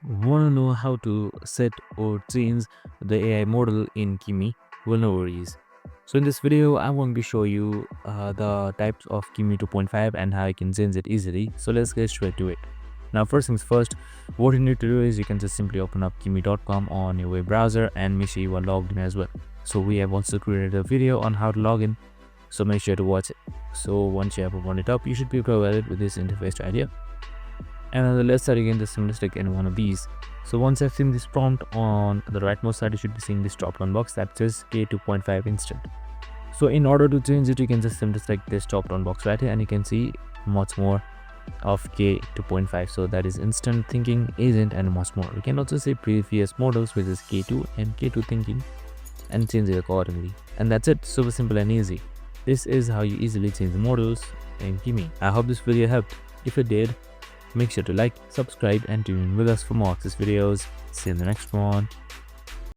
Want to know how to set or change the AI model in Kimi? Well, no worries. So in this video, I want to show you the types of Kimi 2.5 and how you can change it easily. So let's get straight to it. Now, first things first, what you need to do is you can just simply open up kimi.com on your web browser and make sure you are logged in as well. So we have also created a video on how to log in, so make sure to watch it. So once you have opened it up, you should be provided with this interface right here. And on the left side again, the simplistic in one of these. So once I've seen this prompt on the rightmost side, you should be seeing this drop down box that says K2.5 instant. So in order to change it, you can just simply select this drop down box right here and you can see much more of K2.5. So that is instant thinking, agent, and much more. We can also say previous models, which is K2 and K2 thinking, and change it accordingly. And that's it, super simple and easy. This is how you easily change the models in Kimi. I hope this video helped. If it did, make sure to like, subscribe, and tune in with us for more access videos. See you in the next one.